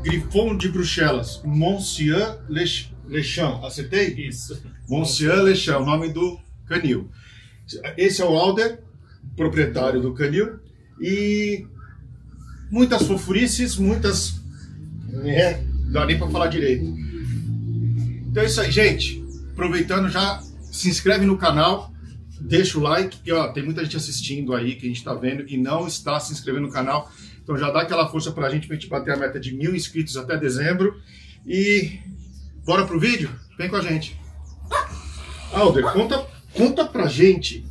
Griffon de Bruxelas, Monsieur Lechão, acertei? Isso. Monsieur Lechão, o nome do canil. Esse é o Alder, proprietário do canil, e muitas fofurices, muitas... não dá nem para falar direito. Então é isso aí, gente. Aproveitando, já se inscreve no canal, deixa o like, que ó, tem muita gente assistindo aí, que a gente tá vendo e não está se inscrevendo no canal. Então já dá aquela força pra gente bater a meta de 1000 inscritos até dezembro. E bora pro vídeo? Vem com a gente. Alder, conta pra gente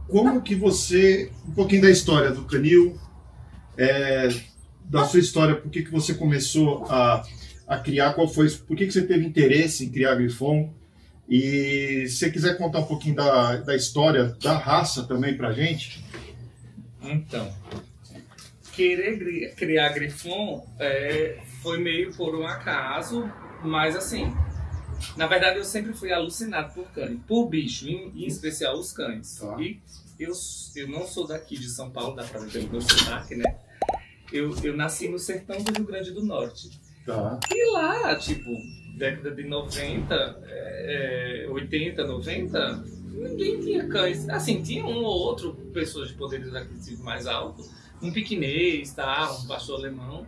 como que você... Um pouquinho da história do canil, da sua história, por que você começou a criar, por que você teve interesse em criar Griffon, e se você quiser contar um pouquinho da história da raça também pra gente. Então, querer criar Griffon foi meio por um acaso, mas assim, na verdade eu sempre fui alucinado por cães, por bicho, em especial os cães. Tá. E eu não sou daqui de São Paulo, dá pra ver pelo meu sotaque, né? Eu nasci no sertão do Rio Grande do Norte. Tá. E lá, tipo, década de 90, 80, 90, ninguém tinha cães. Assim, tinha um ou outro, pessoas de poderes aquisitivos mais altos, um piquinês, tá, um pastor alemão,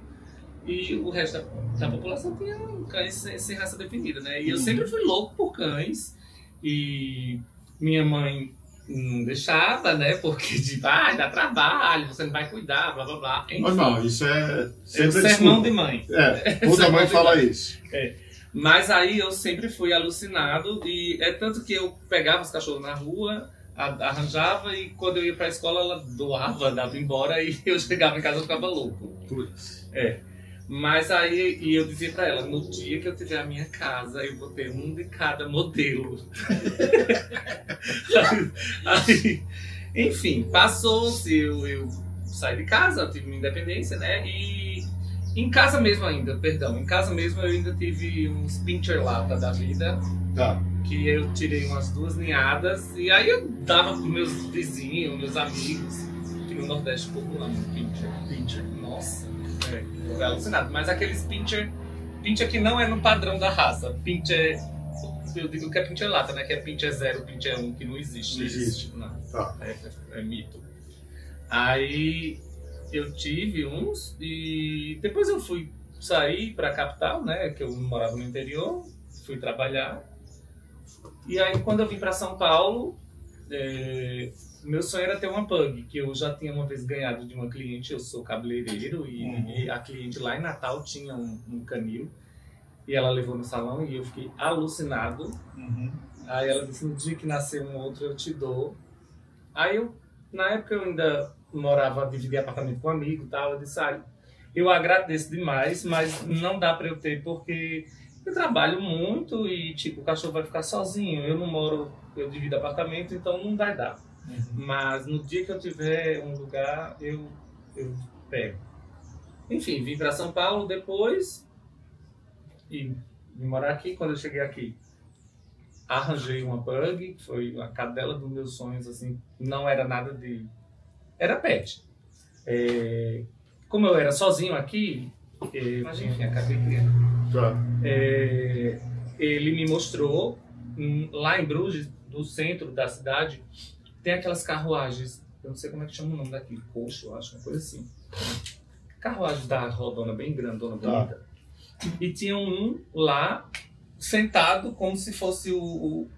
e o resto da população tinha cães sem raça definida, né? E eu sempre fui louco por cães, e minha mãe não deixava, né? Porque dá trabalho, você não vai cuidar, blá blá blá. Enfim, Mas não, isso é sempre sermão de mãe. Toda mãe fala isso. Mas aí eu sempre fui alucinado, e é tanto que eu pegava os cachorros na rua, arranjava, e quando eu ia pra escola ela doava, dava embora, e eu chegava em casa e ficava louco. Putz. Mas aí e eu dizia pra ela, no dia que eu tiver a minha casa, eu vou ter um de cada modelo. aí, enfim, passou-se, eu saí de casa, eu tive minha independência, né? E em casa mesmo eu ainda tive uns pincher lata da vida. Tá. Que eu tirei umas 2 ninhadas, e aí eu dava pros meus vizinhos, meus amigos, que no Nordeste popular, pincher. Nossa, eu fui alucinado. Mas aqueles pincher que não é no padrão da raça. Pincher, eu digo que é pincher lata, né? Que é pincher 0, pincher 1, que não existe. Não existe. Não. Tá. É mito. Aí eu tive uns, e depois eu fui sair pra capital, né? Que eu morava no interior, fui trabalhar. E aí quando eu vim pra São Paulo, meu sonho era ter uma pug, que eu já tinha uma vez ganhado de uma cliente. Eu sou cabeleireiro, e a cliente lá em Natal tinha um canil, e ela levou no salão e eu fiquei alucinado. Aí ela disse, no dia que nascer um outro eu te dou. Aí na época eu ainda dividia apartamento com um amigo e tal, eu disse, eu agradeço demais, mas não dá pra eu ter, porque eu trabalho muito e tipo, o cachorro vai ficar sozinho, eu divido apartamento, então não vai dar. Mas no dia que eu tiver um lugar, eu pego. Enfim, vim para São Paulo depois e vim morar aqui. Quando eu cheguei aqui, arranjei uma pug, foi a cadela dos meus sonhos, assim, não era nada de... Era pet. Como eu era sozinho aqui, mas enfim, acabei criando. Tá. Ele me mostrou, lá em Bruges, no centro da cidade, tem aquelas carruagens, eu não sei como é que chama o nome daqui, coxo, eu acho, uma coisa assim. Carruagem da rodona, bem grandona, bonita. E tinha um lá, sentado, como se fosse o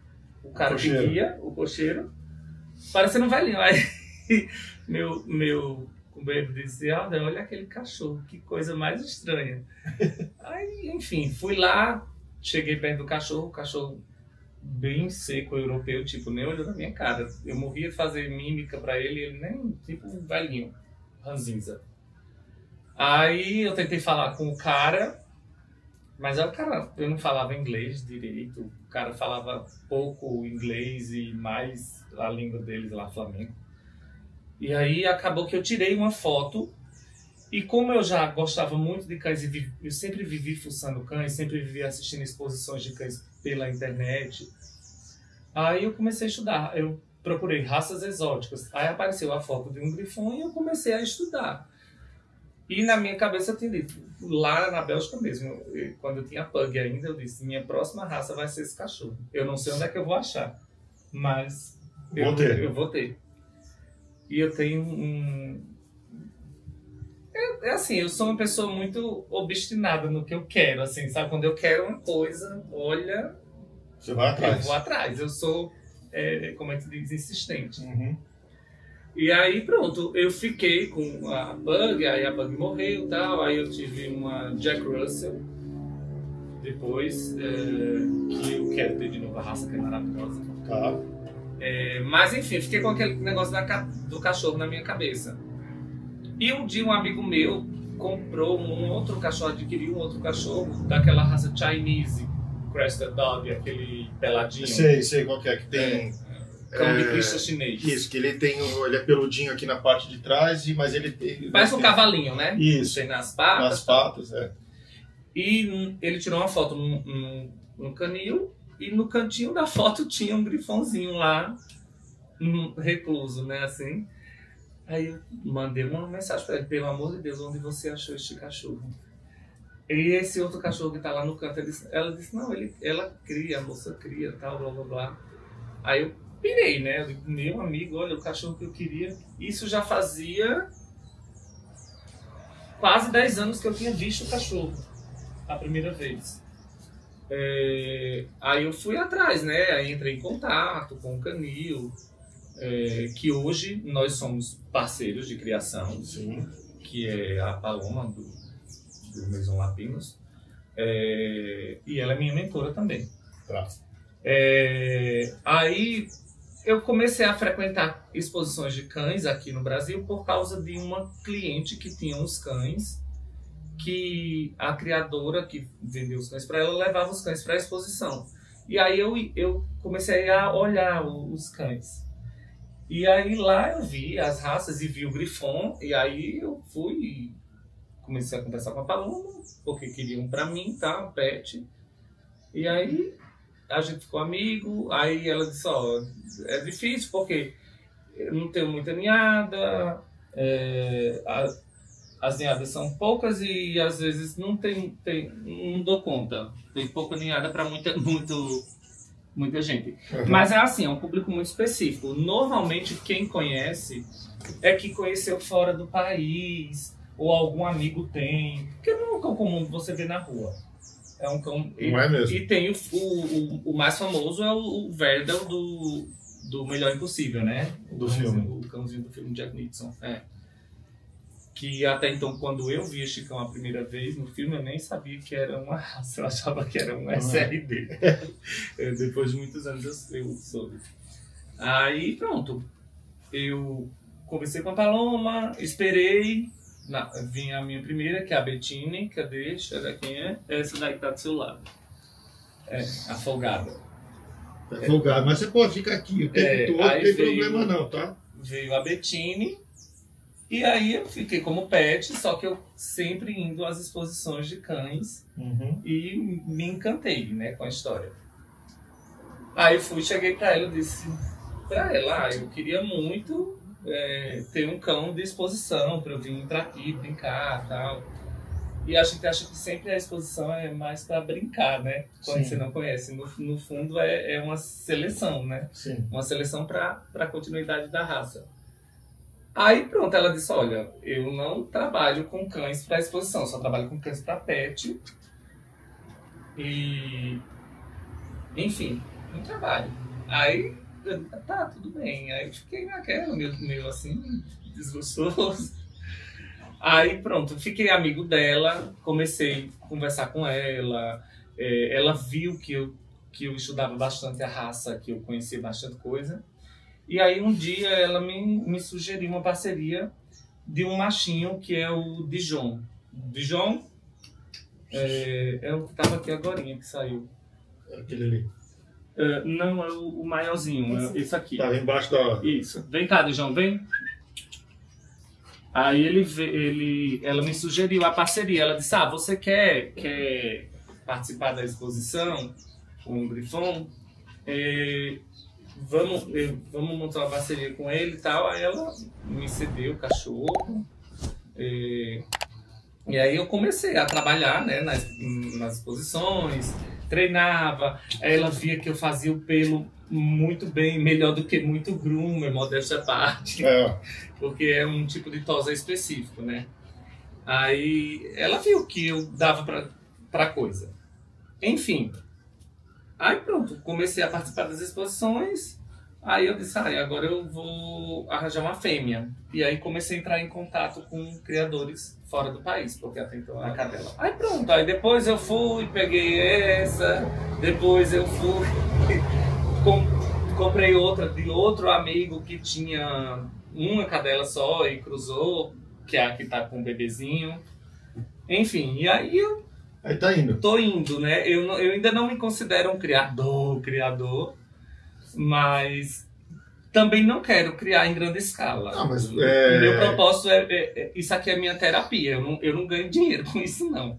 cara que guia, o cocheiro, parecendo um velhinho. Aí meu companheiro disse, olha aquele cachorro, que coisa mais estranha. Aí, enfim, fui lá, cheguei perto do cachorro, o cachorro bem seco, europeu, tipo, nem olhou na minha cara. Eu morria de fazer mímica pra ele, ele nem, tipo, um velhinho, ranzinza. Aí eu tentei falar com o cara, mas o cara, eu não falava inglês direito, o cara falava pouco inglês e mais a língua deles lá, flamengo. E aí acabou que eu tirei uma foto, e como eu já gostava muito de cães, e eu sempre vivi fuçando cães, sempre vivi assistindo exposições de cães pela internet, aí eu comecei a estudar. Eu procurei raças exóticas, aí apareceu a foto de um Griffon e eu comecei a estudar. E na minha cabeça eu tinha dito, lá na Bélgica mesmo, quando eu tinha pug ainda, eu disse, minha próxima raça vai ser esse cachorro. Eu não sei onde é que eu vou achar, mas eu vou ter. E eu tenho É assim, eu sou uma pessoa muito obstinada no que eu quero, assim, sabe? Quando eu quero uma coisa, olha... Você vai atrás. Eu vou atrás. Eu sou, como é que se diz, insistente. Uhum. E aí, pronto, eu fiquei com a Pug, aí a Pug morreu e tal, aí eu tive uma Jack Russell, depois, que eu quero ter de novo a raça, que é maravilhosa. Tá. Mas enfim, fiquei com aquele negócio do cachorro na minha cabeça. E um dia um amigo meu comprou um outro cachorro, adquiriu um outro cachorro daquela raça Chinese Crested Dog, aquele peladinho. Sei qual que é, que tem... Cão de crista chinês. Isso, que ele é peludinho aqui na parte de trás, mas ele tem... Parece um cavalinho, né? Isso. Tem nas patas. Nas patas, E ele tirou uma foto num canil, e no cantinho da foto tinha um grifãozinho lá, recluso, né, assim. Aí eu mandei uma mensagem para ele, pelo amor de Deus, onde você achou este cachorro? E esse outro cachorro que tá lá no canto, ela disse, não, ela cria, a moça cria, tal, blá, blá, blá. Aí eu pirei, né, eu digo, meu amigo, olha, o cachorro que eu queria. Isso já fazia quase 10 anos que eu tinha visto o cachorro, a primeira vez. Aí eu fui atrás, né, aí entrei em contato com o canil, que hoje nós somos parceiros de criação. Sim. Que é a Paloma do Maison Lapinos, e ela é minha mentora também. Tá. Aí eu comecei a frequentar exposições de cães aqui no Brasil por causa de uma cliente que tinha uns cães, que a criadora que vendeu os cães para ela levava os cães para a exposição. E aí eu comecei a olhar os cães. E aí lá eu vi as raças e vi o Griffon, e aí eu fui, comecei a conversar com a Paloma, porque queriam para mim, tá, um pet. E aí a gente ficou amigo, aí ela disse, ó, é difícil porque eu não tenho muita ninhada, as ninhadas são poucas e às vezes não dou conta, tem pouca ninhada para muita gente. Uhum. Mas é assim, é um público muito específico. Normalmente quem conhece é que conheceu fora do país, ou algum amigo tem, porque não é um cão comum que você vê na rua. É um cão... Não é mesmo? E tem o mais famoso é o Verdel do Melhor Impossível, né? Do filme. O cãozinho do filme Jack Nicholson. Que até então, quando eu vi este cão a primeira vez no filme, eu nem sabia que era uma raça, eu achava que era um SRD. Depois de muitos anos eu soube. Aí pronto, eu conversei com a Paloma, esperei, vinha a minha primeira, que é a Bettine, cadê? Deixa eu ver quem é. Essa daí que tá do seu lado. Afogada. Afogada, mas você pode ficar aqui o tempo todo, não tem problema não, tá? Veio a Bettine. E aí eu fiquei como pet, só que eu sempre indo às exposições de cães. Uhum. E me encantei, né, com a história. Aí cheguei pra ela e disse pra ela, eu queria muito ter um cão de exposição pra eu vir pra aqui, brincar e tal. E a gente acha que sempre a exposição é mais pra brincar, né? Quando você não conhece. No fundo é uma seleção, né? Sim. Uma seleção pra continuidade da raça. Aí pronto, ela disse, olha, eu não trabalho com cães para exposição, só trabalho com cães para pet. E, enfim, não trabalho. Aí, tá, tudo bem. Aí eu fiquei naquela, meio assim, desgostoso. Aí pronto, fiquei amigo dela, comecei a conversar com ela. Ela viu que eu estudava bastante a raça, que eu conhecia bastante coisa. E aí um dia ela me sugeriu uma parceria de um machinho que é o Dijon. Dijon é o que estava aqui agorinha, que saiu. Aquele ali. Não, é o maiorzinho, esse aqui. Tava embaixo da... Isso. Vem cá, Dijon, vem. Aí ela me sugeriu a parceria. Ela disse, você quer participar da exposição com o Griffon? Vamos montar uma parceria com ele e tal. Aí ela me cedeu o cachorro. E aí eu comecei a trabalhar, né, nas exposições, treinava, ela via que eu fazia o pelo muito bem, melhor do que muito groomer, modéstia à parte, porque é um tipo de tosa específico, né? Aí ela viu que eu dava pra coisa. Enfim, aí pronto, comecei a participar das exposições. Aí eu disse, agora eu vou arranjar uma fêmea. E aí comecei a entrar em contato com criadores fora do país, porque até então era cadela. Aí pronto, aí depois eu fui, peguei essa, depois eu fui, comprei outra de outro amigo que tinha uma cadela só e cruzou, que é a que tá com o bebezinho. Enfim, e aí eu tá indo. Tô indo, né? Eu ainda não me considero um criador, mas também não quero criar em grande escala. Mas, O meu propósito isso aqui é minha terapia. Eu não ganho dinheiro com isso, não.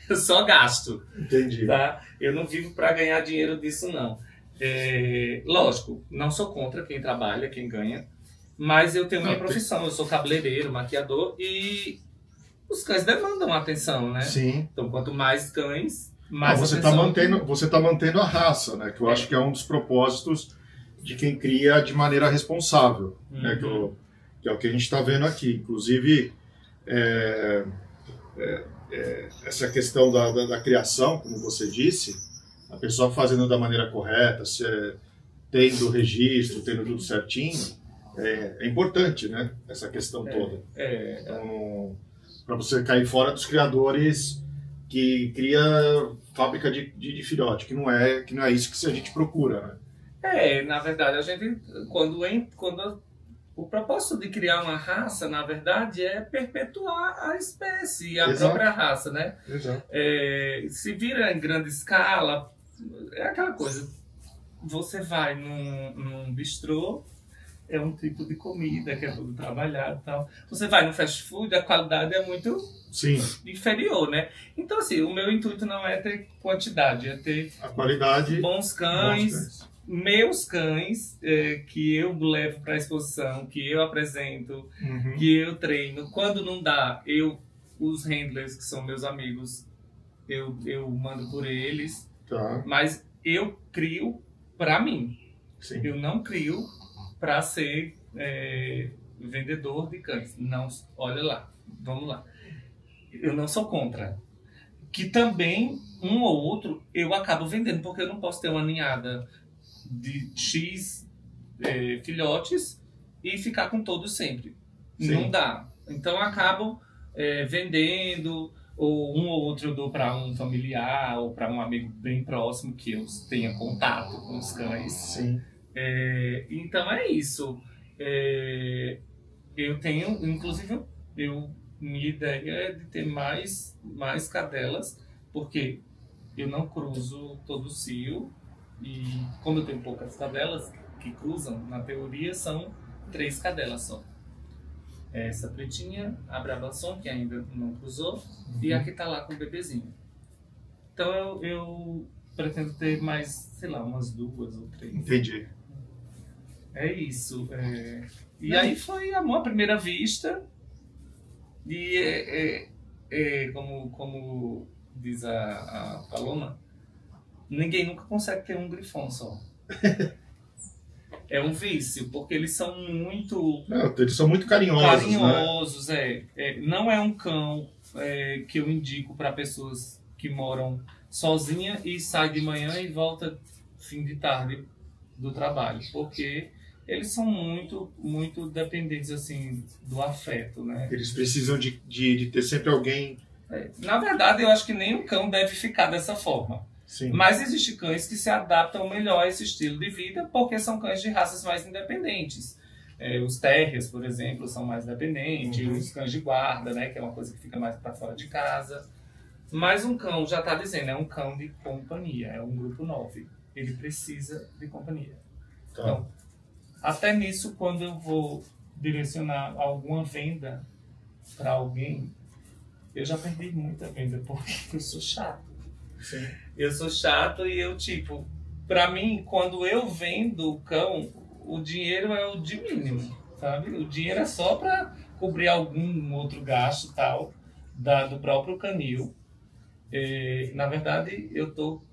Eu só gasto. Entendi. Tá? Eu não vivo para ganhar dinheiro disso, não. Lógico, não sou contra quem trabalha, quem ganha, mas eu tenho minha profissão. Eu sou cabeleireiro, maquiador e os cães demandam atenção, né? Sim. Então, quanto mais cães, mais você está mantendo a raça, né? Que eu acho que é um dos propósitos de quem cria de maneira responsável, né? Que é o que a gente está vendo aqui. Inclusive, essa questão da criação, como você disse, a pessoa fazendo da maneira correta, tendo registro, tendo tudo certinho, é importante, né? Essa questão toda. Então, para você cair fora dos criadores que cria fábrica de filhote, que não é isso que a gente procura, né? Na verdade, a gente, quando o propósito de criar uma raça, na verdade, é perpetuar a espécie e a própria raça, né? Exato. Se vira em grande escala, é aquela coisa, você vai num bistrô, é um tipo de comida que é tudo trabalhado e tal. Você vai no fast food, a qualidade é muito inferior, né? Então, assim, o meu intuito não é ter quantidade, é ter a qualidade, bons cães. Meus cães, que eu levo para a exposição, que eu apresento, que eu treino. Quando não dá, os handlers, que são meus amigos, eu mando por eles. Tá. Mas eu crio para mim. Sim. Eu não crio para ser vendedor de cães. Não, olha lá, vamos lá. Eu não sou contra. Que também, um ou outro, eu acabo vendendo, porque eu não posso ter uma ninhada de X filhotes e ficar com todos sempre. Sim. Não dá. Então eu acabo vendendo, ou um ou outro eu dou para um familiar ou para um amigo bem próximo que eu tenha contato com os cães. Sim. Então é isso. Eu tenho, inclusive, minha ideia é de ter mais cadelas, porque eu não cruzo todo o cio. E como eu tenho poucas cadelas que cruzam, na teoria são 3 cadelas só. Essa pretinha, a Brabanson, que ainda não cruzou, e a que tá lá com o bebezinho. Então eu pretendo ter mais, sei lá, umas 2 ou 3. Entendi. É isso. E aí foi amor à primeira vista. E como diz a Paloma, ninguém nunca consegue ter um grifão só. É um vício, porque eles são muito... eles são muito carinhosos, né? Não é um cão que eu indico para pessoas que moram sozinha e sai de manhã e volta fim de tarde do trabalho, porque eles são muito, muito dependentes assim, do afeto, né? Eles precisam de ter sempre alguém... Na verdade, eu acho que nem um cão deve ficar dessa forma. Sim. Mas existem cães que se adaptam melhor a esse estilo de vida porque são cães de raças mais independentes. Os terriers, por exemplo, são mais dependentes, os cães de guarda, né, que é uma coisa que fica mais para fora de casa. Mas um cão, já está dizendo, é um cão de companhia, é um grupo 9. Ele precisa de companhia. Tá. Então, até nisso, quando eu vou direcionar alguma venda para alguém, eu já perdi muita venda porque eu sou chato. Sim. Eu sou chato e pra mim, quando eu vendo o cão, o dinheiro é o de mínimo, sabe? O dinheiro é só pra cobrir algum outro gasto e tal, do próprio canil. Na verdade, eu estou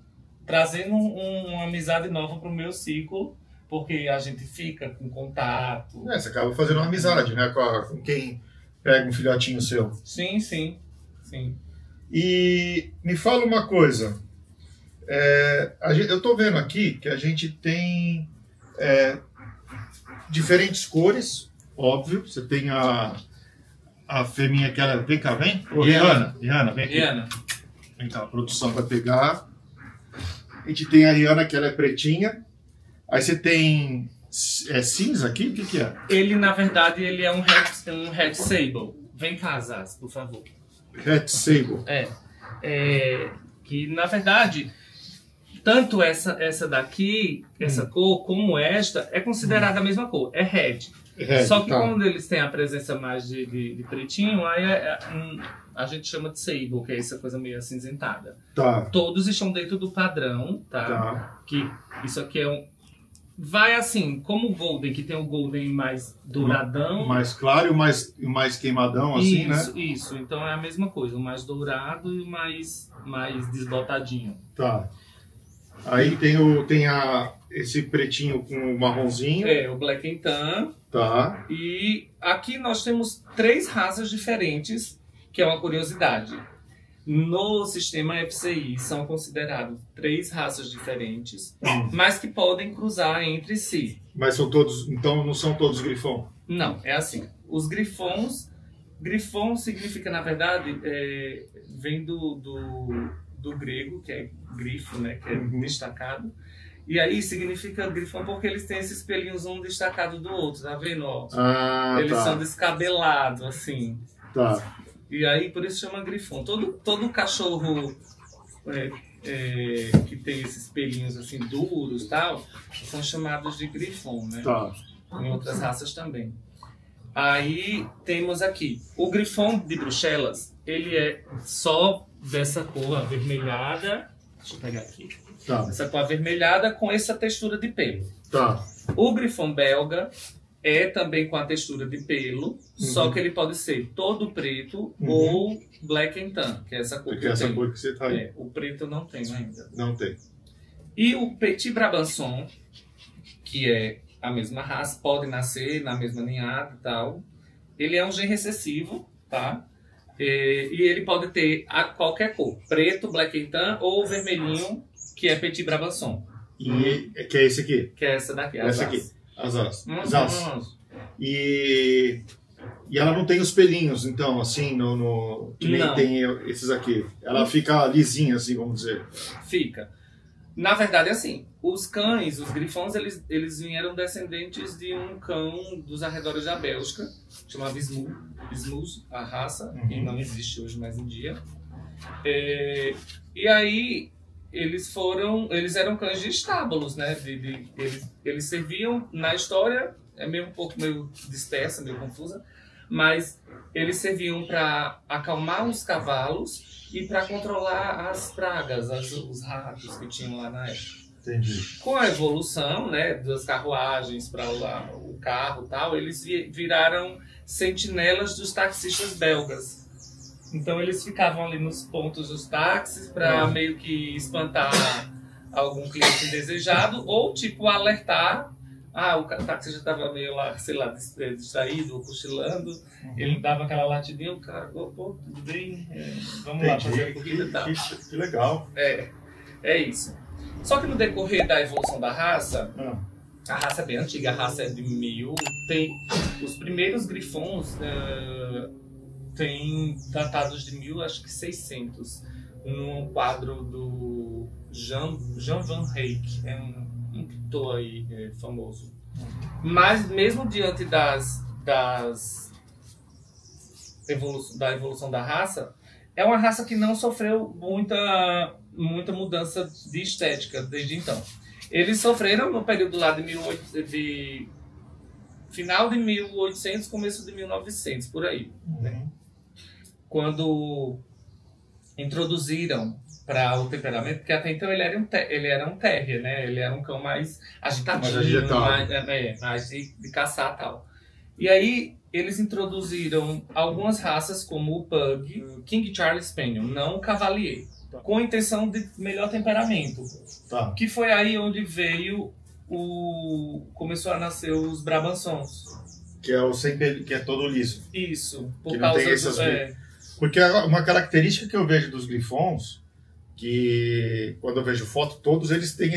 trazendo uma amizade nova para o meu ciclo, porque a gente fica com contato. Você acaba fazendo uma amizade, né? Com quem pega um filhotinho seu. Sim, sim, sim. E me fala uma coisa. Eu estou vendo aqui que a gente tem diferentes cores, óbvio. Você tem a fêmea que ela... Vem cá, vem. Rihanna, vem aqui. Rihanna. Então, a produção vai pegar. A gente tem a Rihanna, que ela é pretinha. Aí você tem cinza aqui? O que é? Ele, na verdade, ele é um Red Sable. Vem cá, Zaz, por favor. Red Sable. Que, na verdade, tanto essa daqui, essa cor, como esta, é considerada a mesma cor. É red. Só que quando eles têm a presença mais de pretinho, aí a gente chama de sable, que é essa coisa meio acinzentada. Tá. Todos estão dentro do padrão, tá? Que isso aqui vai assim, como o Golden, que tem o Golden mais douradão. Mais claro e mais queimadão, assim, né? Isso. Então é a mesma coisa, o mais dourado e o mais desbotadinho. Tá. Aí tem esse pretinho com o marronzinho. O Black and Tan. Tá. E aqui nós temos 3 raças diferentes, que é uma curiosidade. No sistema FCI são considerados 3 raças diferentes, mas que podem cruzar entre si. Mas são todos, então não são todos grifão? Não, é assim. Os grifons significa, na verdade, vem do grego, que é grifo, né, que é destacado. E aí significa grifão porque eles têm esses pelinhos um destacado do outro, tá vendo? Eles são descabelados, assim. Tá. E aí por isso chama grifão. Todo cachorro que tem esses pelinhos assim duros e tal, são chamados de grifão, né? Tá. Em outras raças também. Aí temos aqui o grifão de Bruxelas, ele é só dessa cor avermelhada. Deixa eu pegar aqui. Tá. Essa cor avermelhada com essa textura de pelo. Tá. O grifão belga é também com a textura de pelo, só que ele pode ser todo preto ou black and tan, que é essa cor que eu tenho. Cor que você tá aí. O preto eu não tenho ainda. Não tem. E o Petit Brabançon, que é a mesma raça, pode nascer na mesma ninhada e tal. Ele é um gen recessivo, tá? E ele pode ter qualquer cor, preto, black and tan ou vermelhinho, que é Petit Brabançon. E que é esse aqui? Que é essa daqui. Essa aqui. As asas. E ela não tem os pelinhos, então, assim, que nem tem esses aqui. Ela fica lisinha, assim, vamos dizer. Fica. Na verdade, assim, os cães, os grifões, eles vieram descendentes de um cão dos arredores da Bélgica, chamado Smooth, a raça, que não existe hoje mais em dia. E aí, eles eram cães de estábulos, né? Eles serviam, na história, meio dispersa, meio confusa, mas eles serviam para acalmar os cavalos e para controlar as pragas, os ratos que tinham lá na época. Entendi. Com a evolução, né, das carruagens para o carro e tal, eles viraram sentinelas dos taxistas belgas. Então eles ficavam ali nos pontos dos táxis para meio que espantar algum cliente indesejado ou tipo alertar. O táxi já estava meio lá, sei lá, distraído ou cochilando. Ele dava aquela latidinha, o cara, tudo bem, vamos lá fazer a corrida e tal. Que legal. É isso. Só que no decorrer da evolução da raça, a raça é bem antiga, a raça é de 1000. Tem os primeiros grifons tem datados de 1600, num quadro do Jan van Eyck, é um pintor aí famoso. Mas mesmo diante da evolução da raça, é uma raça que não sofreu muita mudança de estética desde então. Eles sofreram no período lá de final de 1800, começo de 1900, por aí. Né? Quando introduziram para o temperamento, porque até então ele era um terrier, né? Ele era um cão mais agitadinho, mais de caçar e tal. E aí eles introduziram algumas raças como o Pug, King Charles Spaniel, não o Cavalier, com a intenção de melhor temperamento. Tá. Que foi aí onde veio começou a nascer os Brabançons. Que é o sem que é todo liso. Isso, por que não causa tem essas Porque uma característica que eu vejo dos grifons, que quando eu vejo foto, todos eles têm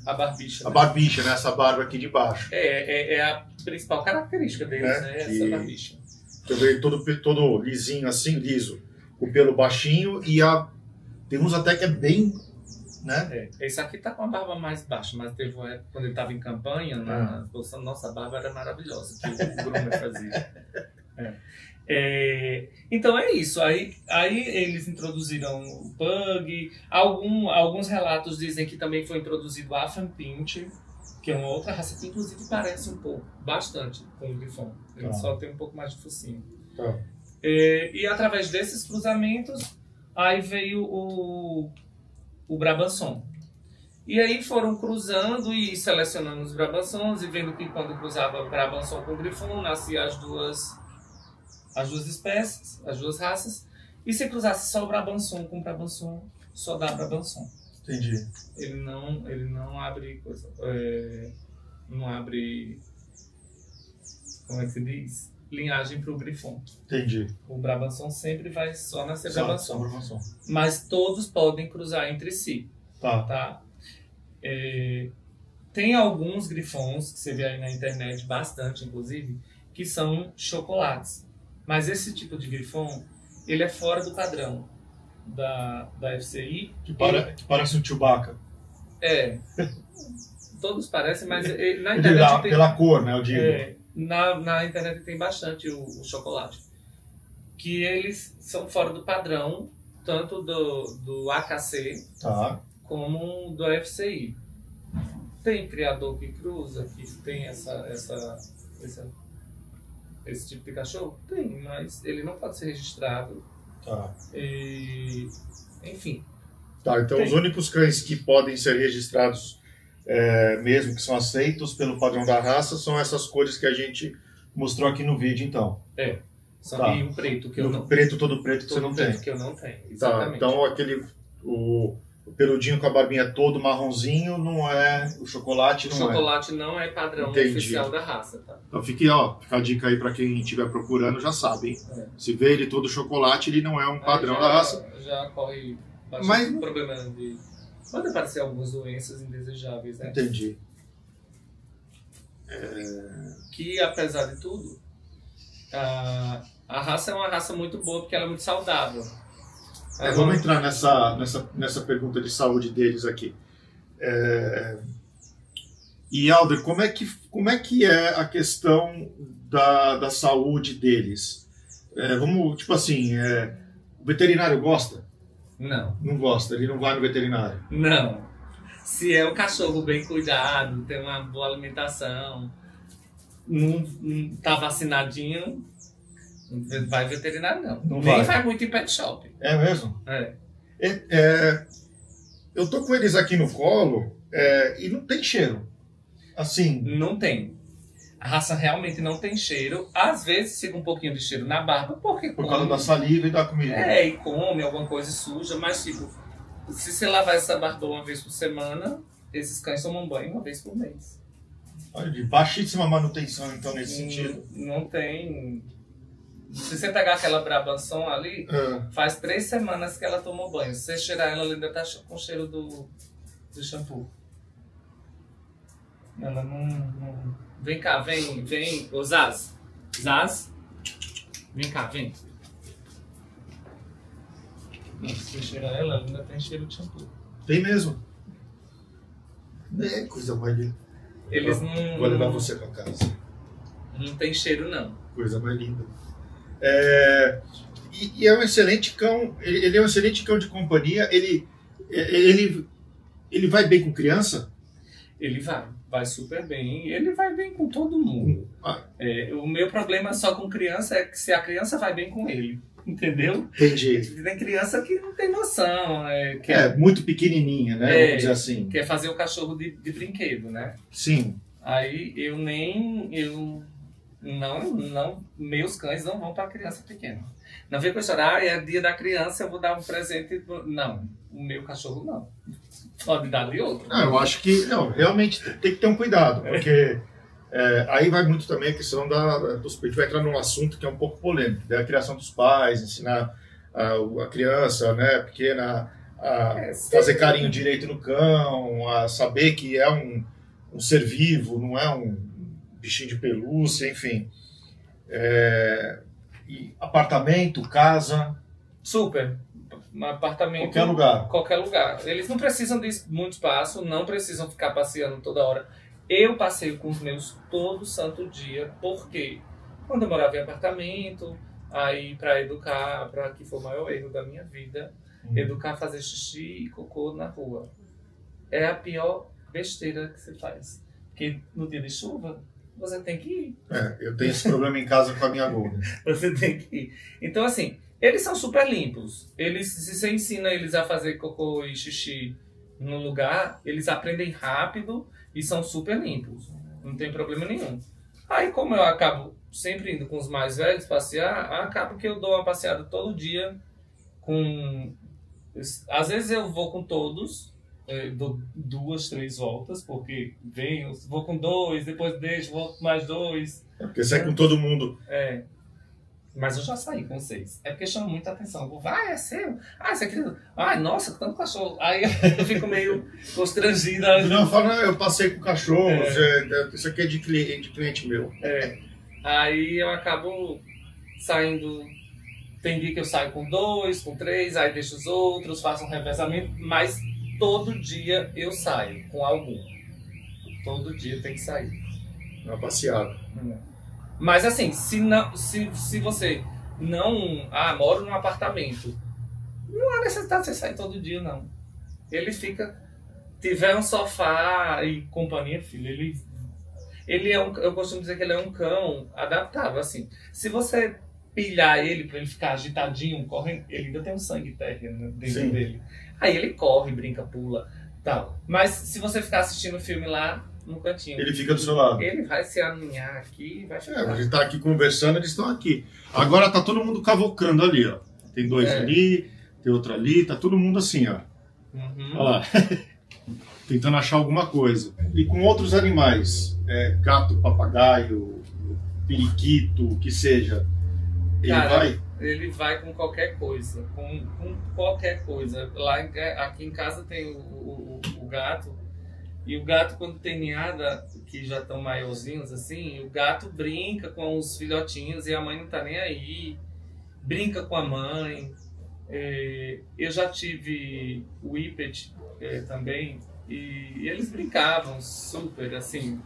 a barbicha. A barbicha, né? Essa barba aqui de baixo. É a principal característica deles, né? Essa barbicha. Que eu vejo todo lisinho assim, liso. O pelo baixinho e tem uns até que é bem, né? Esse aqui tá com a barba mais baixa, mas teve uma época quando ele tava em campanha, nossa barba era maravilhosa, que o Groomer fazia. Então é isso. Aí eles introduziram o Pug. Alguns relatos dizem que também foi introduzido o Affenpinscher, que é uma outra raça que inclusive parece um pouco, bastante, com o Griffon. Ele só tem um pouco mais de focinho. E através desses cruzamentos, aí veio o Brabançon. E aí foram cruzando e selecionando os Brabançons e vendo que quando cruzava o Brabançon com o Griffon, nascia as duas espécies, as duas raças. E se cruzasse só o Brabançon com o Brabançon, só dá Brabançon. Entendi. Ele não abre coisa. Não abre. Como é que se diz? Linhagem para o Griffon. Entendi. O Brabançon sempre vai só nascer Brabançon. Brabançon. Mas todos podem cruzar entre si. Tá? Tem alguns grifons que você vê aí na internet, bastante inclusive, que são chocolates. Mas esse tipo de grifon, ele é fora do padrão da FCI. Que parece um Chewbacca. Todos parecem, mas na internet pela cor, né? Eu digo. Na internet tem bastante o chocolate. Que eles são fora do padrão, tanto do AKC como do FCI. Tem criador que cruza, que tem esse tipo de cachorro? Tem, mas ele não pode ser registrado. Enfim. Então os únicos cães que podem ser registrados, mesmo que são aceitos pelo padrão da raça, são essas cores que a gente mostrou aqui no vídeo, então. E o preto, que eu não... Todo preto que você não tem. Que eu não tenho, exatamente. Então o peludinho com a barbinha todo marronzinho não é... O chocolate não é. O chocolate não é padrão oficial da raça, tá? Então fica a dica aí para quem estiver procurando, já sabe, hein? Se vê ele todo chocolate, ele não é um padrão da raça. Já corre bastante problema de... Pode aparecer algumas doenças indesejáveis, né? Entendi. Que, apesar de tudo, a raça é uma raça muito boa porque ela é muito saudável. Vamos entrar nessa pergunta de saúde deles aqui. E, Alder, como é que é a questão da saúde deles? Vamos, tipo assim, o veterinário gosta? Não. Não gosta, ele não vai no veterinário? Não. Se é um cachorro bem cuidado, tem uma boa alimentação, não tá vacinadinho, não vai veterinário não. Nem vai muito em pet shop. É mesmo? Eu tô com eles aqui no colo e não tem cheiro. Assim... Não tem. A raça realmente não tem cheiro. Às vezes fica um pouquinho de cheiro na barba, por causa da saliva e da comida. E come alguma coisa suja, mas tipo, se você lavar essa barba uma vez por semana, esses cães tomam banho uma vez por mês. Olha, de baixíssima manutenção, então, nesse sentido. Não tem... Se você pegar aquela Brabançon ali, faz 3 semanas que ela tomou banho. Se você cheirar ela ainda tá com cheiro do shampoo. Ela não... Vem cá, vem. Ô, Zaz. Zaz. Vem cá, vem. Se você cheirar ela ainda tem cheiro de shampoo. Tem mesmo. Coisa mais linda. Eles não... Vou levar você pra casa. Não tem cheiro, não. Coisa mais linda. E é um excelente cão. Ele é um excelente cão de companhia. Ele vai bem com criança? Ele vai super bem. Ele vai bem com todo mundo. O meu problema só com criança é que se a criança vai bem com ele. Entendeu? Entendi. Tem criança que não tem noção. Muito pequenininha, né? Vamos dizer assim. Quer fazer o cachorro de brinquedo, né? Sim. Aí eu Não, meus cães não vão para criança pequena. Não vem com a história, é dia da criança, eu vou dar um presente. Não, o meu cachorro não. Pode dar de outro. Não, eu acho que realmente tem que ter um cuidado, porque aí vai muito também a questão dos. A gente vai entrar num assunto que é um pouco polêmico, da criação dos pais, ensinar a criança, né, pequena, a fazer carinho direito no cão, a saber que é um ser vivo, não é um bichinho de pelúcia, enfim. E apartamento, casa. Super. Um apartamento. Qualquer lugar. Qualquer lugar. Eles não precisam de muito espaço, não precisam ficar passeando toda hora. Eu passeio com os meus todo santo dia, porque quando eu morava em apartamento, aí para educar, para que foi o maior erro da minha vida, educar fazer xixi e cocô na rua. É a pior besteira que se faz. Porque no dia de chuva, você tem que ir. Eu tenho esse problema em casa com a minha Golden. Você tem que ir. Então, assim, eles são super limpos. Se você ensina eles a fazer cocô e xixi no lugar, eles aprendem rápido e são super limpos. Não tem problema nenhum. Aí, como eu acabo sempre indo com os mais velhos passear, acabo que eu dou uma passeada todo dia com... Às vezes eu vou com todos, dou 2, 3 voltas, porque venho, vou com 2, depois deixo, volto com mais 2. Porque sai com todo mundo. Mas eu já saí com 6. É porque chama muita atenção. Vai, é seu. Você acredita? Nossa, tanto cachorro. Aí eu fico meio constrangida. Não, fala, eu passei com cachorros, isso aqui é de cliente meu. Aí eu acabo saindo. Tem dia que eu saio com 2, com 3, aí deixo os outros, faço um revezamento, mas todo dia eu saio com algum. Todo dia tem que sair. Uma passeada. Mas assim, se você não... moro num apartamento, não há necessidade de você sair todo dia, não. Ele fica... Tiver um sofá e companhia, filho, ele é eu costumo dizer que ele é um cão adaptável, assim. Se você pilhar ele para ele ficar agitadinho, correndo, ele ainda tem um sangue terreno dentro dele. Aí ele corre, brinca, pula, tal. Mas se você ficar assistindo o filme lá no cantinho, ele fica do seu lado. Ele vai se aninhar aqui e vai ficar. A gente tá aqui conversando, eles estão aqui. Agora tá todo mundo cavocando ali, ó. Tem 2 ali, tem outro ali, tá todo mundo assim, ó. Olha lá. Tentando achar alguma coisa. E com outros animais, gato, papagaio, periquito, o que seja, ele vai com qualquer coisa, com qualquer coisa. Aqui em casa tem o gato, e o gato, quando tem ninhada, que já estão maiorzinhos assim, o gato brinca com os filhotinhos e a mãe não tá nem aí, brinca com a mãe. Eu já tive o Whippet também, e eles brincavam super, assim,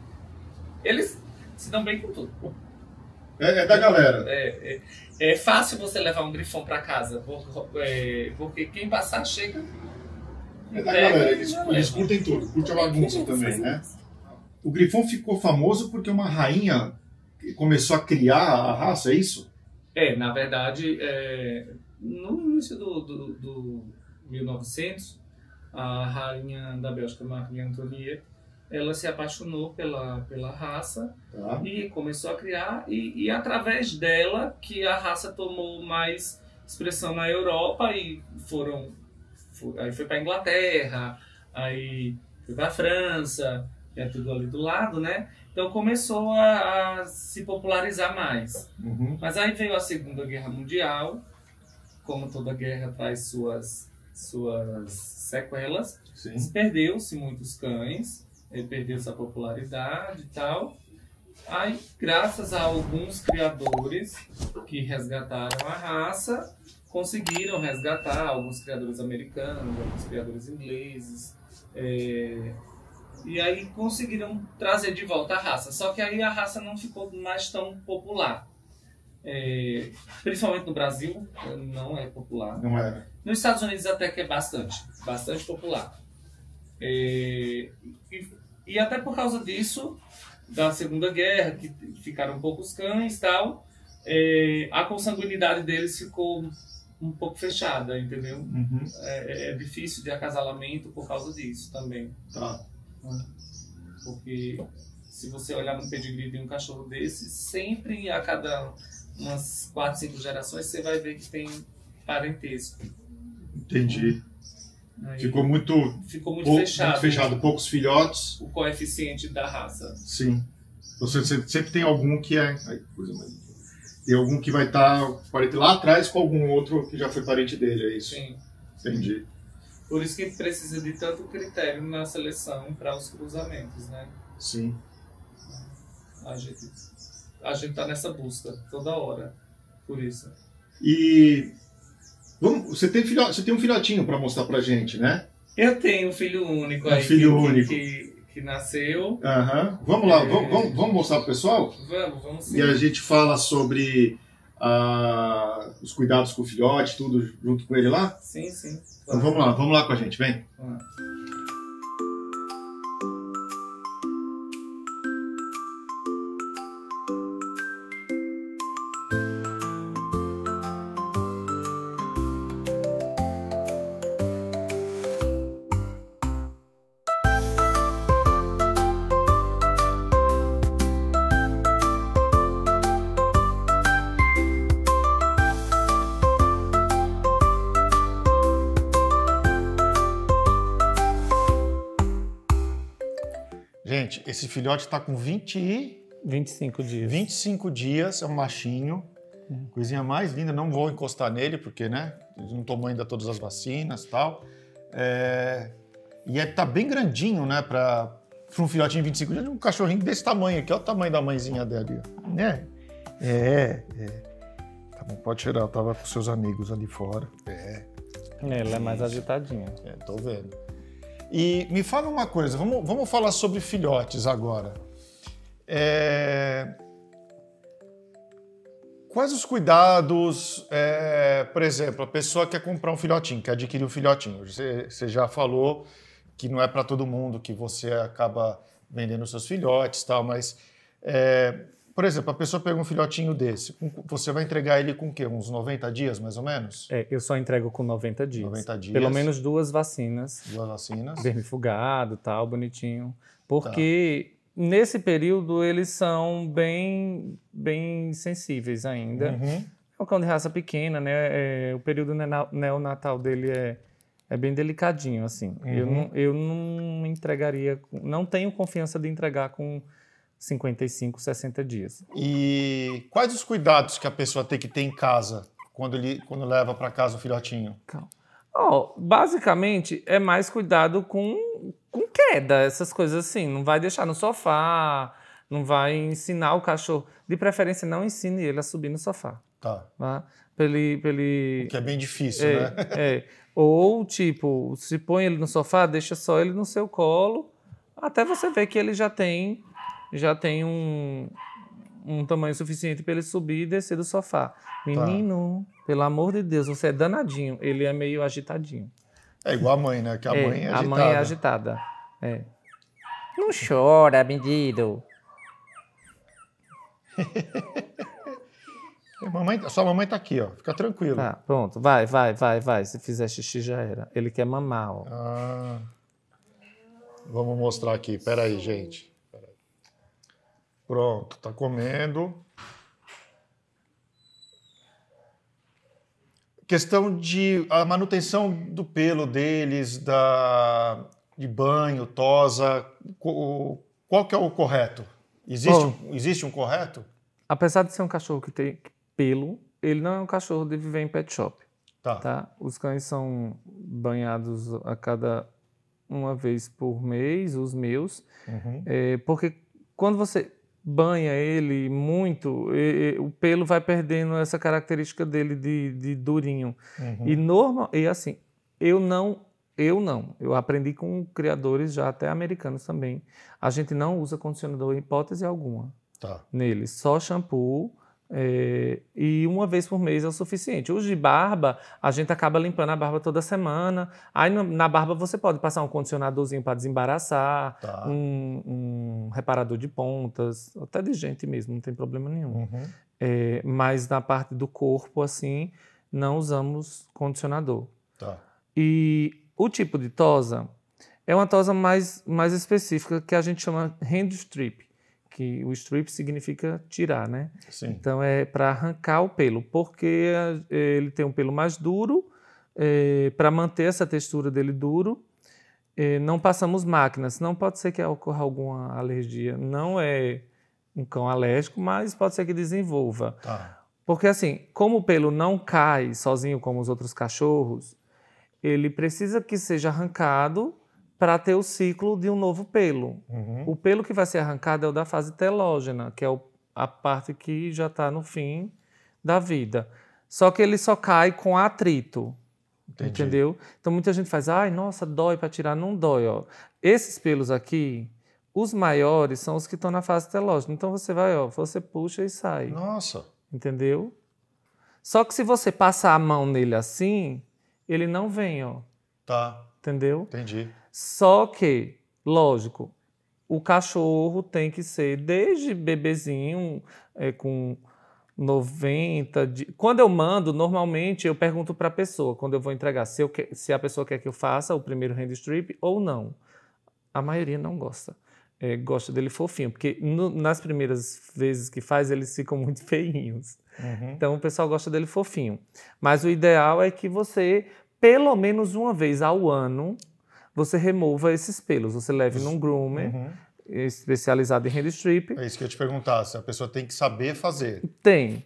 eles se dão bem com tudo. É da galera. É fácil você levar um grifão para casa, porque quem passar chega. É da galera, eles curtem tudo, curtem a bagunça também, né? O grifão ficou famoso porque uma rainha começou a criar a raça, é isso? Na verdade, no início do 1900, a rainha da Bélgica, Maria Antonieta, ela se apaixonou pela raça e começou a criar, e através dela que a raça tomou mais expressão na Europa, e aí foi para Inglaterra, aí foi para França, que é tudo ali do lado, né? Então começou a se popularizar mais. Mas aí veio a Segunda Guerra Mundial, como toda guerra traz suas sequelas. Perdeu-se muitos cães, perdeu-se a popularidade e tal. Aí, graças a alguns criadores que resgataram a raça, conseguiram resgatar, alguns criadores americanos, alguns criadores ingleses, e aí conseguiram trazer de volta a raça. Só que aí a raça não ficou mais tão popular. Principalmente no Brasil, não é popular. Não é. Nos Estados Unidos até que é bastante popular. E até por causa disso, da Segunda Guerra, que ficaram poucos cães e tal, a consanguinidade deles ficou um pouco fechada, entendeu? É difícil de acasalamento por causa disso também. Porque Se você olhar no pedigree de um cachorro desse, sempre a cada umas 4, 5 gerações você vai ver que tem parentesco. Entendi. Aí Ficou muito fechado. Muito fechado, poucos filhotes. O coeficiente da raça. Sim. Você sempre tem algum que é... Ai, coisa mais... Tem algum que vai estar parente lá atrás com algum outro que já foi parente dele, é isso? Sim. Entendi. Por isso que precisa de tanto critério na seleção para os cruzamentos, né? Sim. A gente tá nessa busca toda hora, por isso. E você tem um filhotinho para mostrar pra gente, né? Eu tenho um filho único aí. Filho único. Que nasceu. Vamos lá, vamos mostrar pro pessoal? Vamos sim. E a gente fala sobre os cuidados com o filhote, tudo junto com ele lá? Sim, sim. Então vamos lá com a gente, vem. Vamos lá. Gente, esse filhote está com 25 dias. 25 dias, é um machinho. Coisinha mais linda, não vou encostar nele, porque, né, ele não tomou ainda todas as vacinas e tal. E tá bem grandinho, né, para um filhotinho de 25 dias, um cachorrinho desse tamanho aqui. Olha o tamanho da mãezinha dele, né? Tá bom, pode tirar, eu tava com seus amigos ali fora. Ela é mais agitadinha. Tô vendo. E me fala uma coisa, vamos falar sobre filhotes agora. Quais os cuidados, por exemplo, a pessoa quer comprar um filhotinho, quer adquirir um filhotinho. Você já falou que não é para todo mundo que você acaba vendendo seus filhotes e tal, mas, por exemplo, a pessoa pega um filhotinho desse, você vai entregar ele com o quê? Uns 90 dias, mais ou menos? Eu só entrego com 90 dias. 90 dias. Pelo menos 2 vacinas. 2 vacinas. Vermifugado, tal, bonitinho. Porque nesse período eles são bem sensíveis ainda. Uhum. É um cão de raça pequena, né? O período neonatal dele é bem delicadinho, assim. Uhum. Eu não entregaria... Não tenho confiança de entregar com 55, 60 dias. E quais os cuidados que a pessoa tem que ter em casa quando leva para casa o filhotinho? Basicamente, é mais cuidado com queda, essas coisas assim. Não vai deixar no sofá, não vai ensinar o cachorro. De preferência, não ensine ele a subir no sofá. Tá. Tá? Pra ele... Que é bem difícil, né? Ou, tipo, se põe ele no sofá, deixa só ele no seu colo, até você ver que ele já tem um tamanho suficiente para ele subir e descer do sofá. Menino, pelo amor de Deus, você é danadinho. Ele é meio agitadinho. É igual a mãe, né? Que a mãe é agitada. A mãe é agitada. Não chora, menino. Sua mamãe tá aqui, ó. Fica tranquilo. Tá, pronto. Vai. Se fizer xixi, já era. Ele quer mamar, ó. Vamos mostrar aqui. Pera aí, gente. Pronto, tá comendo. Questão de a manutenção do pelo deles, de banho, tosa. Qual que é o correto? Existe um correto? Apesar de ser um cachorro que tem pelo, ele não é um cachorro de viver em pet shop. Tá? Os cães são banhados a cada uma vez por mês, os meus. Uhum. Porque quando você banha ele muito, o pelo vai perdendo essa característica dele de durinho. Uhum. E assim, eu aprendi com criadores já até americanos também. A gente não usa condicionador em hipótese alguma nele, só shampoo. E uma vez por mês é o suficiente. Os de barba, a gente acaba limpando a barba toda semana. Aí na barba você pode passar um condicionadorzinho para desembaraçar, um reparador de pontas, até de gente mesmo, não tem problema nenhum. Uhum. Mas na parte do corpo, assim, não usamos condicionador. Tá. E o tipo de tosa é uma tosa mais específica que a gente chama hand strip. que o strip significa tirar, né? Sim. Então é para arrancar o pelo, porque ele tem um pelo mais duro, para manter essa textura dele duro, não passamos máquinas, não pode ser que ocorra alguma alergia, não é um cão alérgico, mas pode ser que desenvolva. Tá. Porque assim, como o pelo não cai sozinho como os outros cachorros, ele precisa que seja arrancado para ter o ciclo de um novo pelo. Uhum. O pelo que vai ser arrancado é o da fase telógena, que é a parte que já está no fim da vida. Só que ele só cai com atrito. Entendi. Entendeu? Então muita gente faz, ai, nossa, dói para tirar. Não dói, ó. Esses pelos aqui, os maiores são os que estão na fase telógena. Então você vai, ó, você puxa e sai. Nossa. Entendeu? Só que se você passar a mão nele assim, ele não vem, ó. Tá. Entendeu? Entendi. Só que, lógico, o cachorro tem que ser desde bebezinho, com 90 dias. Quando eu mando, normalmente eu pergunto para a pessoa, quando eu vou entregar, se a pessoa quer que eu faça o primeiro hand strip ou não. A maioria não gosta. Gosta dele fofinho, porque nas primeiras vezes que faz, eles ficam muito feinhos. Uhum. Então o pessoal gosta dele fofinho. Mas o ideal é que você, pelo menos uma vez ao ano, você remova esses pelos. Você leve num groomer especializado em hand strip. É isso que eu ia te perguntar, se a pessoa tem que saber fazer. Tem.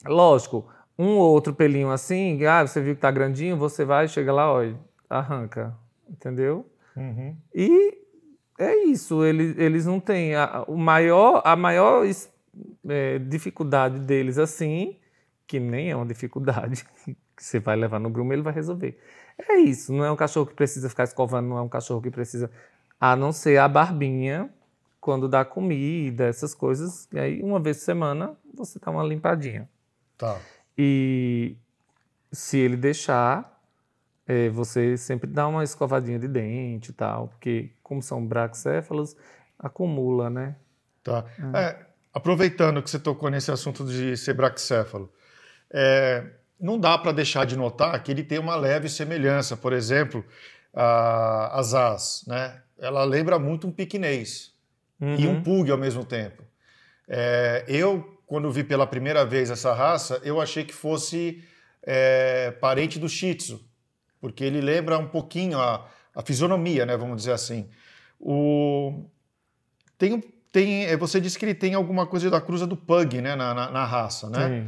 Lógico, um ou outro pelinho assim, você viu que tá grandinho, você vai, chega lá, olha, arranca. Entendeu? Uhum. E é isso, eles não têm. A maior dificuldade deles, assim, que nem é uma dificuldade, que você vai levar no groomer, ele vai resolver. É isso, não é um cachorro que precisa ficar escovando, não é um cachorro que precisa, a não ser a barbinha, quando dá comida, essas coisas, e aí uma vez por semana você dá uma limpadinha. Tá. E se ele deixar, você sempre dá uma escovadinha de dente e tal, porque como são braquicéfalos, acumula, né? Tá. Aproveitando que você tocou nesse assunto de ser braquicéfalo, não dá para deixar de notar que ele tem uma leve semelhança. Por exemplo, a Zaz, né? Ela lembra muito um piquinês e um pug ao mesmo tempo. Eu, quando vi pela primeira vez essa raça, eu achei que fosse parente do Shih Tzu, porque ele lembra um pouquinho a fisionomia, né? Vamos dizer assim. Você disse que ele tem alguma coisa da cruza do pug, né? na raça, né?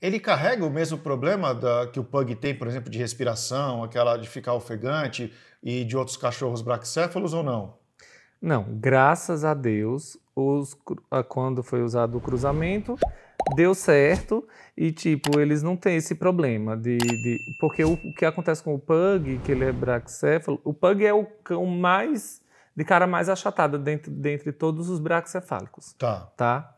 Ele carrega o mesmo problema que o pug tem, por exemplo, de respiração, aquela de ficar ofegante, e de outros cachorros braquicéfalos ou não? Não, graças a Deus, quando foi usado o cruzamento, deu certo e, eles não têm esse problema porque o que acontece com o pug, que ele é braquicéfalo, o pug é o cão de cara mais achatada dentre todos os braquicefálicos. Tá?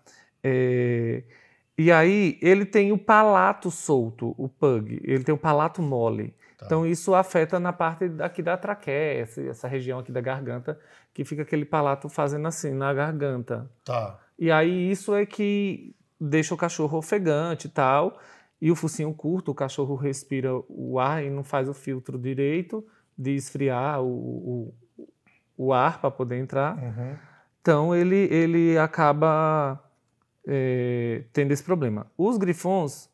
E aí, ele tem o palato solto, o pug, ele tem o palato mole. Tá. Então, isso afeta na parte aqui da traqueia, essa região aqui da garganta, que fica aquele palato fazendo assim, na garganta. Tá. E aí, isso é que deixa o cachorro ofegante e tal, e o focinho curto, o cachorro respira o ar e não faz o filtro direito de esfriar o ar para poder entrar. Uhum. Então, ele acaba tendo esse problema. Os grifons,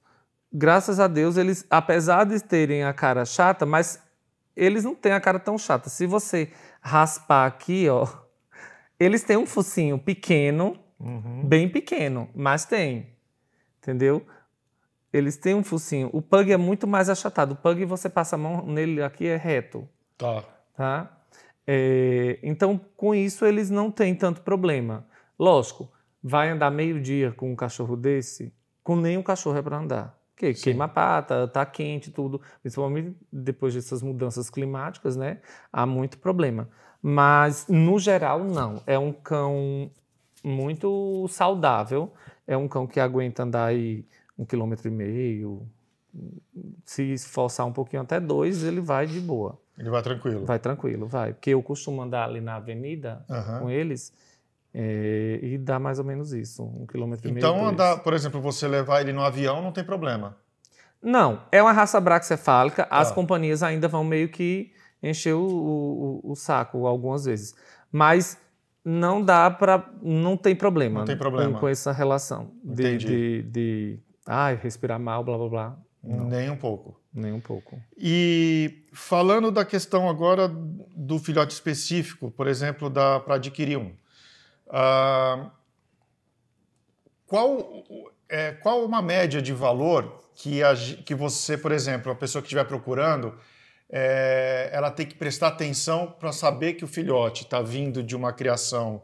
graças a Deus, eles, apesar de terem a cara chata, mas eles não têm a cara tão chata. Se você raspar aqui, ó, eles têm um focinho pequeno, bem pequeno, mas tem, entendeu? Eles têm um focinho. O pug é muito mais achatado. O pug, você passa a mão nele aqui, é reto. Tá? Então, com isso, eles não têm tanto problema. Lógico, vai andar meio-dia com um cachorro desse? Com nenhum cachorro é para andar. Porque queima a pata, tá quente, tudo. Principalmente depois dessas mudanças climáticas, né? Há muito problema. Mas, no geral, não. É um cão muito saudável. É um cão que aguenta andar aí 1,5 km. Se esforçar um pouquinho até 2, ele vai de boa. Ele vai tranquilo? Vai tranquilo, vai. Porque eu costumo andar ali na avenida com eles e dá mais ou menos isso, 1,5 km. Então, andar, por exemplo, você levar ele no avião não tem problema? Não, é uma raça braquicefálica. As companhias ainda vão meio que encher o saco algumas vezes. Mas não dá para... Não tem problema. Não tem problema. Com essa relação. Entendi. De respirar mal, blá, blá, blá. Não. Nem um pouco. Nem um pouco. E falando da questão agora do filhote específico, por exemplo, para adquirir um. Qual uma média de valor que você, por exemplo, a pessoa que estiver procurando, ela tem que prestar atenção para saber que o filhote está vindo de uma criação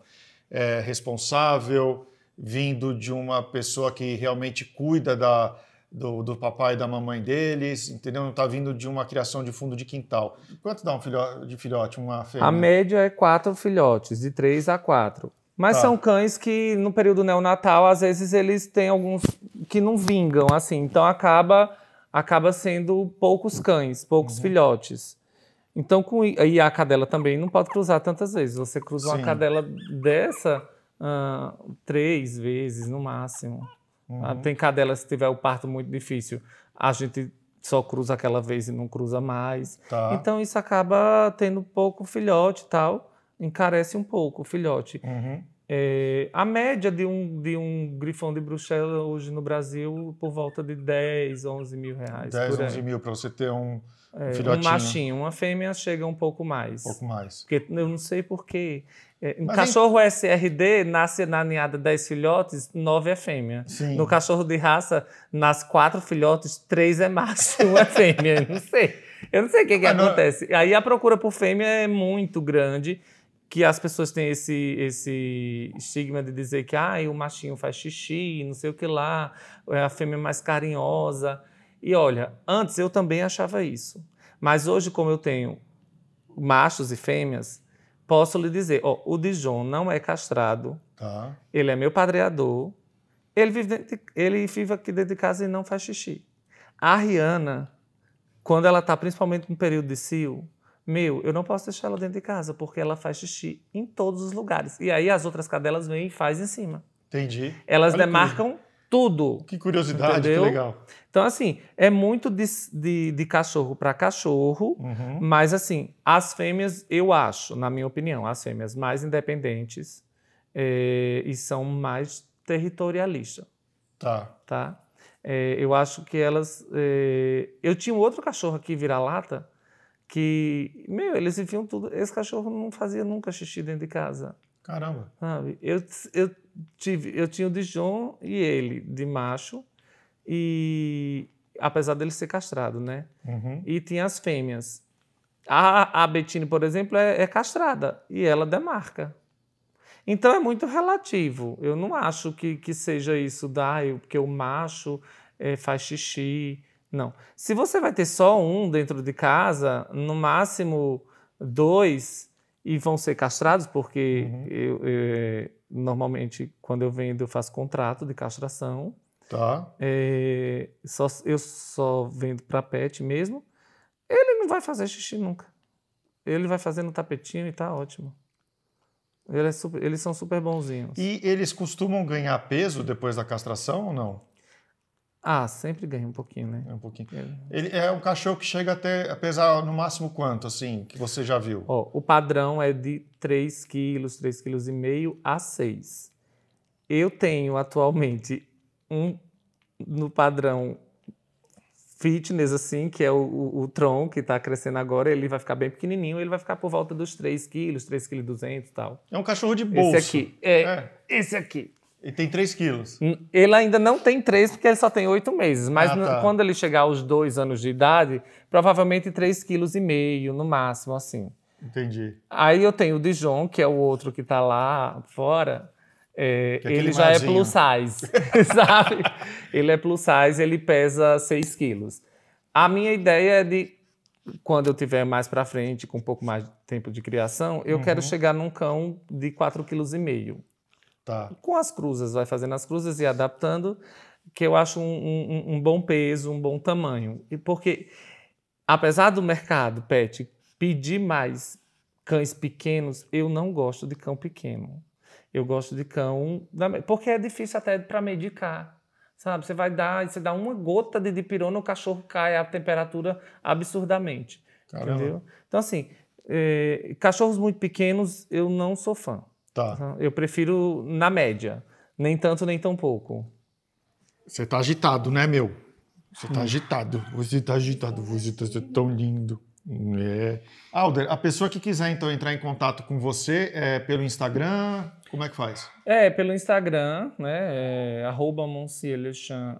responsável, vindo de uma pessoa que realmente cuida do papai e da mamãe deles, entendeu? Não está vindo de uma criação de fundo de quintal. Quanto dá um filhote, uma fêmea? A média é 4 filhotes, de 3 a 4. Mas são cães que, no período neonatal, às vezes eles têm alguns que não vingam, assim. Então, acaba sendo poucos cães, poucos filhotes. Então, e a cadela também não pode cruzar tantas vezes. Você cruza uma cadela dessa 3 vezes, no máximo. Tem cadela, se tiver o parto muito difícil, a gente só cruza aquela vez e não cruza mais. Então, isso acaba tendo pouco filhote e tal. Encarece um pouco o filhote. A média de um grifão de Bruxelas hoje no Brasil por volta de 10, 11 mil reais. 10, 11 mil para você ter um filhotinho. Um machinho. Uma fêmea chega um pouco mais. Porque eu não sei porquê. Um cachorro SRD nasce na ninhada 10 filhotes, 9 é fêmea. Sim. No cachorro de raça, nasce 4 filhotes, 3 é macho, 1 é fêmea. Eu não sei o que acontece. Aí a procura por fêmea é muito grande, que as pessoas têm esse estigma de dizer que o machinho faz xixi, não sei o que lá, a fêmea é mais carinhosa. E olha, antes eu também achava isso. Mas hoje, como eu tenho machos e fêmeas, posso lhe dizer, o Dijon não é castrado, ele é meu padreador, ele vive aqui dentro de casa e não faz xixi. A Rihanna, quando ela está principalmente no período de cio, eu não posso deixar ela dentro de casa, porque ela faz xixi em todos os lugares. E aí as outras cadelas vêm e fazem em cima. Entendi. Elas demarcam tudo. Que curiosidade, entendeu? Que legal. Então, assim, é muito de cachorro para cachorro, mas, assim, as fêmeas, eu acho, na minha opinião, as fêmeas mais independentes e são mais territorialistas. Tá? Eu acho que elas... Eu tinha um outro cachorro aqui, vira-lata, que, eles enfiam tudo. Esse cachorro não fazia nunca xixi dentro de casa. Caramba. Sabe? Eu tinha o Dijon e ele, de macho, e apesar dele ser castrado, né? E tinha as fêmeas. A Bettine, por exemplo, é castrada e ela demarca. Então é muito relativo. Eu não acho que seja isso porque o macho faz xixi. Não. Se você vai ter só um dentro de casa, no máximo 2, e vão ser castrados, porque normalmente, quando eu vendo, eu faço contrato de castração. Eu só vendo para pet mesmo. Ele não vai fazer xixi nunca. Ele vai fazer no tapetinho e tá ótimo. Eles são super bonzinhos. E eles costumam ganhar peso depois da castração ou não? Sempre ganha um pouquinho, né? Um pouquinho. Ele é um cachorro que chega a pesar no máximo quanto, assim, que você já viu? O padrão é de 3 quilos, 3,5 kg a 6. Eu tenho atualmente no padrão fitness, assim, que é o Tron, que está crescendo agora, ele vai ficar bem pequenininho, ele vai ficar por volta dos 3 quilos, 3,2 kg e tal. É um cachorro de bolso. Esse aqui. Esse aqui. Ele tem 3 quilos. Ele ainda não tem 3, porque ele só tem 8 meses. Mas quando ele chegar aos 2 anos de idade, provavelmente 3,5 kg no máximo, assim. Entendi. Aí eu tenho o Dijon, que é o outro que está lá fora. Ele já é plus size, sabe? Ele é plus size, ele pesa 6 quilos. A minha ideia é de, quando eu tiver mais para frente, com um pouco mais de tempo de criação, eu quero chegar num cão de 4,5 kg. Com as cruzas, vai fazendo as cruzas e adaptando, que eu acho um bom peso, um bom tamanho. E porque, apesar do mercado pet pedir mais cães pequenos, eu não gosto de cão pequeno. Eu gosto de cão... Porque é difícil até para medicar, sabe? Você dá uma gota de dipirona, o cachorro cai a temperatura absurdamente. Entendeu? Então, assim, cachorros muito pequenos, eu não sou fã. Tá. Eu prefiro na média. Nem tanto, nem tão pouco. Você tá agitado, né, meu? Você tá agitado. Você tá agitado. Você tá tão lindo. É. Alder, a pessoa que quiser, então, entrar em contato com você pelo Instagram, como é que faz? Pelo Instagram, né? @monsiellechan_.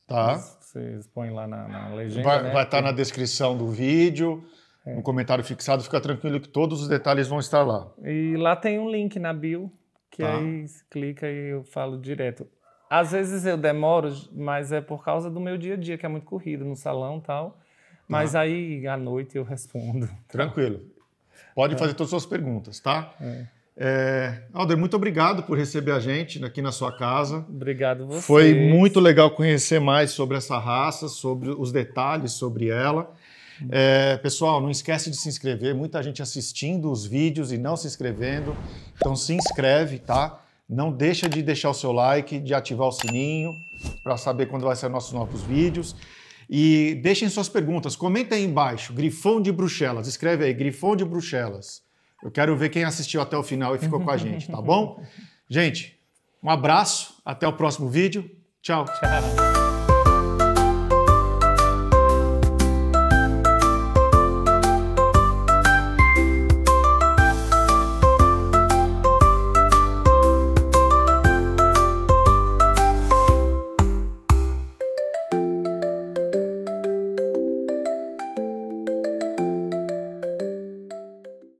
Tá. Vocês põem lá na legenda. Vai estar na descrição do vídeo, no comentário fixado. Fica tranquilo que todos os detalhes vão estar lá. E lá tem um link na bio, que aí clica e eu falo direto. Às vezes eu demoro, mas é por causa do meu dia a dia, que é muito corrido no salão e tal. Mas aí, à noite, eu respondo. Tranquilo. Pode fazer todas as suas perguntas, tá? Alder, muito obrigado por receber a gente aqui na sua casa. Obrigado você. Foi muito legal conhecer mais sobre essa raça, sobre os detalhes sobre ela. Pessoal, não esquece de se inscrever. Muita gente assistindo os vídeos e não se inscrevendo. Então se inscreve, tá? Não deixa de deixar o seu like, de ativar o sininho para saber quando vai sair nossos novos vídeos. E deixem suas perguntas, comentem aí embaixo, Grifão de Bruxelas, escreve aí, Grifão de Bruxelas. Eu quero ver quem assistiu até o final e ficou com a gente, tá bom? Gente, um abraço, até o próximo vídeo, tchau. Tchau.